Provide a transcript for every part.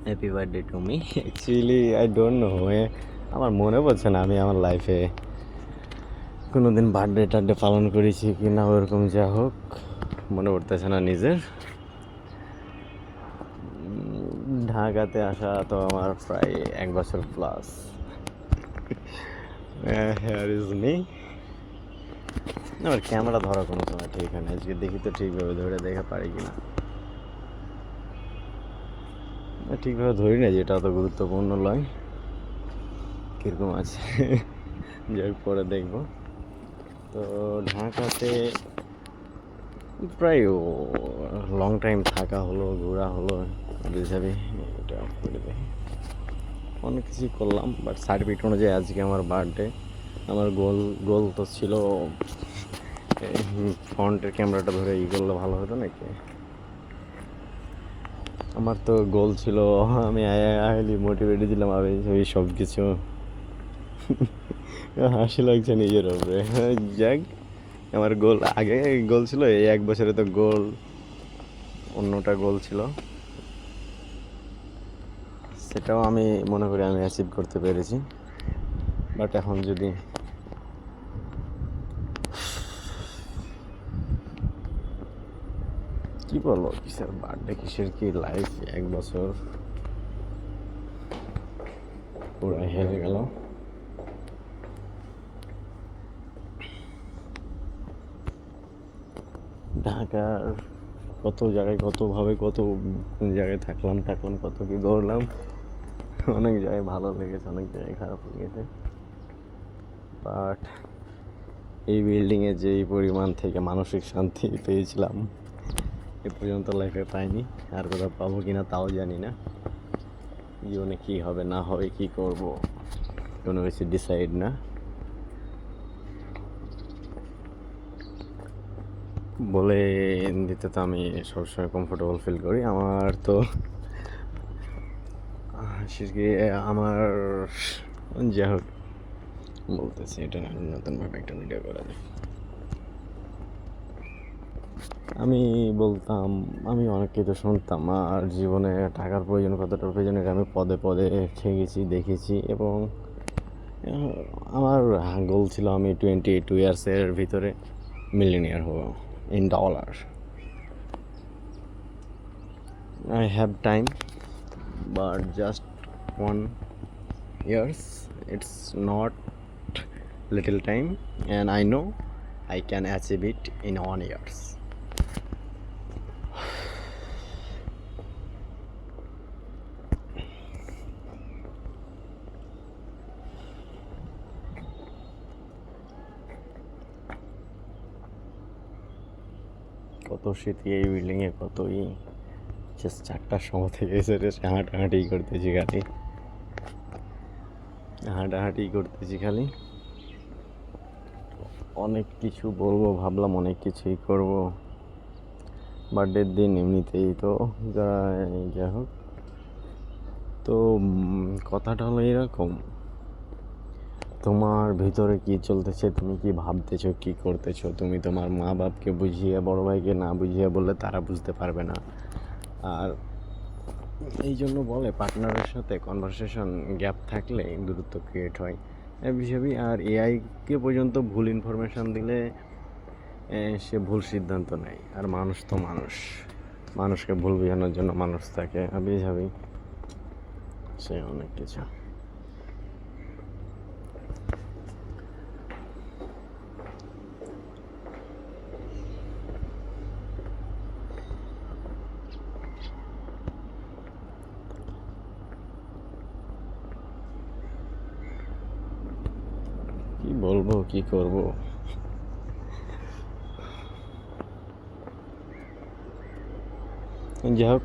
Happy birthday to me. Actually I don't know, আমার মনে পড়ছে না আমি আমার লাইফে কোনো দিন বার্থডে টার্থডে পালন করেছি কি না, ওরকম যা হোক মনে পড়তেছে না নিজের। ঢাকাতে আসা তো আমার প্রায় 1 বছর প্লাস। Hair is me. আমার ক্যামেরা ধরা কোনো সময় ঠিক হয় না, আজকে দেখি তো ঠিকভাবে ধরে দেখা পারি কিনা। ঠিকভাবে ধরি না, যেটা অত গুরুত্বপূর্ণ নয়। কীরকম আছে যাই পরে দেখবো। তো ঢাকাতে প্রায় লং টাইম থাকা হলো, ঘোরা হলো, বুঝাবি এটা অফ করে দেয়। অনেক কিছুই করলাম, বাট সার্টিফিকেট অনুযায়ী আজকে আমার বার্থডে। আমার গোল তো ছিল ফ্রন্টের ক্যামেরাটা ধরে করলে ভালো হতো নাকি। আমার তো গোল ছিল, আমি হাইলি মোটিভেটেড ছিলাম আমি ওই সব কিছু। হাসি লাগছে নিজের ওপরে। যাক, আমার গোল ছিল এই 1 বছরে, তো গোল অন্যটা গোল ছিল, সেটাও আমি মনে করি আমি অ্যাচিভ করতে পেরেছি। বাট এখন যদি কি বলবো, কিসের বার্থডে, কিসের কি লাইফ, 1 বছর পুরো হেরে গেল। ঢাকার কত জায়গায়, কতভাবে, কত জায়গায় থাকলাম, কত কি দৌড়লাম। অনেক জায়গায় ভালো লেগেছে, অনেক জায়গায় খারাপ লেগেছে। বাট এই বিল্ডিংয়ে যে এই পরিমাণ থেকে মানসিক শান্তি পেয়েছিলাম এ পর্যন্ত লাইফে পাইনি। আর কোথাও পাবো কিনা তাও জানি না। জীবনে কী হবে না হবে, কী করব, কোনো কিছু ডিসাইড না। বলে দিতে তো আমি সবসময় কমফোর্টেবল ফিল করি। আমার তো আমার যাই হোক বলতেছি, এটা নতুনভাবে একটা ভিডিও করা যায়। আমি বলতাম, আমি অনেক কিছু শুনতাম আর জীবনে টাকার প্রয়োজন, কতটা প্রয়োজন এটা আমি পদে পদে ঠেকেছি, দেখেছি। এবং আমার গোল ছিল আমি 22 ইয়ার্সের ভিতরে মিলিয়নিয়ার হব in dollar. I have time, but just 1 years, it's not little time, and I know I can achieve it in 1 years. কত স্মৃতি এই বিল্ডিংয়ে, কতই জাস্ট 4টার সময় থেকে এসে হাঁটাহাঁটি করতেছি খালি, হাঁটাহাঁটি করতেছি খালি। অনেক কিছু বলবো ভাবলাম, অনেক কিছুই করব। বার্থডের দিন এমনিতেই তো যাই হোক। তো কথাটা হলো এরকম, তোমার ভিতরে কি চলতেছে, তুমি কি ভাবতেছো, কি করতেছো, তুমি তোমার মা বাপকে বুঝিয়ে, বড় ভাইকে না বুঝিয়ে বললে তারা বুঝতে পারবে না। আর এই জন্য বলে পার্টনারের সাথে কনভারসেশন গ্যাপ থাকলে দূরত্ব ক্রিয়েট হয় বিষয়ই। আর এআইকে পর্যন্ত ভুল ইনফরমেশান দিলে সে ভুল সিদ্ধান্ত নেয়। আর মানুষ তো মানুষকে ভুল বোঝানোর জন্য মানুষ থাকে আবিঝাবি, সে অনেক কিছু। কি বলবো, কি করব। যাই হোক,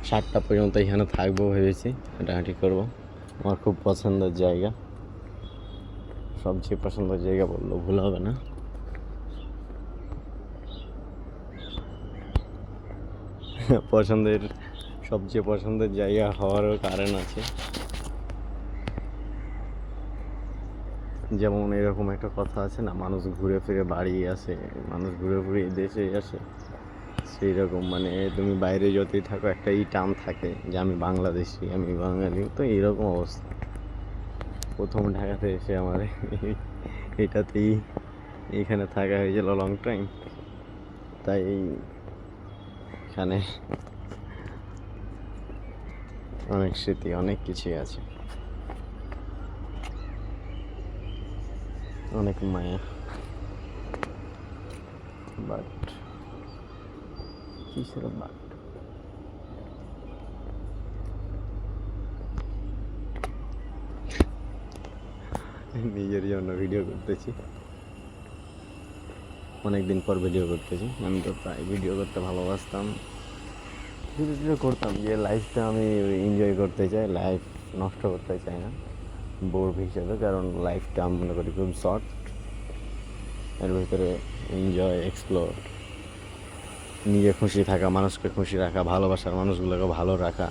7টা পর্যন্ত এখানে থাকবো ভেবেছি, হাঁটাহাঁটি করবো। আমার খুব পছন্দের জায়গা, সবচেয়ে পছন্দের জায়গা বললেও ভুল হবে না। সবচেয়ে পছন্দের জায়গা হওয়ারও কারণ আছে। যেমন এরকম একটা কথা আছে না, মানুষ ঘুরে ফিরে বাড়ি আসে, মানুষ ঘুরে ফিরে দেশে আসে। সেই রকম মানে তুমি বাইরে যতই থাকো একটা টান থাকে যে আমি বাংলাদেশি, আমি বাঙালি। তো এইরকম অবস্থা। প্রথম ঢাকাতে এসে আমার এটাতেই এইখানে থাকা হয়েছিল লং টাইম, তাই এখানে অনেক স্মৃতি, অনেক কিছুই আছে, অনেক মায়া। বাট কিসের বাট? নিজের জন্য ভিডিও করতেছি, অনেকদিন পর ভিডিও করতেছি। আমি তো প্রায় ভিডিও করতে ভালোবাসতাম, ভিডিও করতাম যে লাইফটা আমি এনজয় করতে চাই, লাইফ নষ্ট করতে চাই না বোর হিসেবে, কারণ লাইফটা আমি মনে করি খুব শর্ট। এর ভিতরে এনজয়, এক্সপ্লোর, নিজে খুশি থাকা, মানুষকে খুশি রাখা, ভালোবাসার মানুষগুলোকে ভালো রাখা,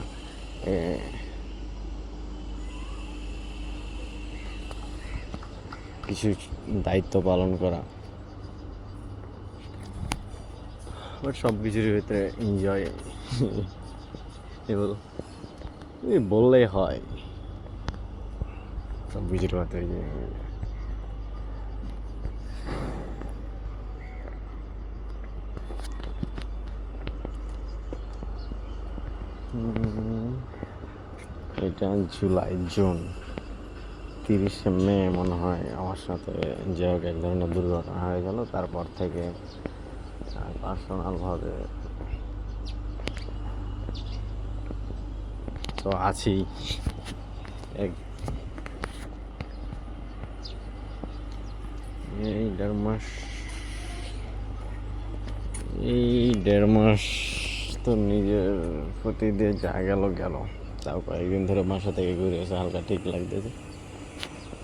কিছু দায়িত্ব পালন করা, বাট সব কিছুর ভিতরে এনজয় এগুলো বললেই হয়। সব কিছুর ভিতরে এটা জুন 30শে মে মনে হয় আমার সাথে যে হোক এক ধরনের দুর্ঘটনা হয়ে গেল। তারপর থেকে পার্সোনালভাবে তো আছি। এই 1.5 মাস তো নিজের প্রতি দিয়ে যা গেল। তাও কয়েকদিন ধরে বাসা থেকে ঘুরে এসে হালকা ঠিক লাগতেছে।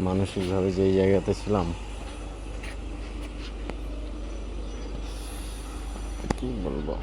মানসিকভাবে যেই জায়গাতে ছিলাম, কি বলবো,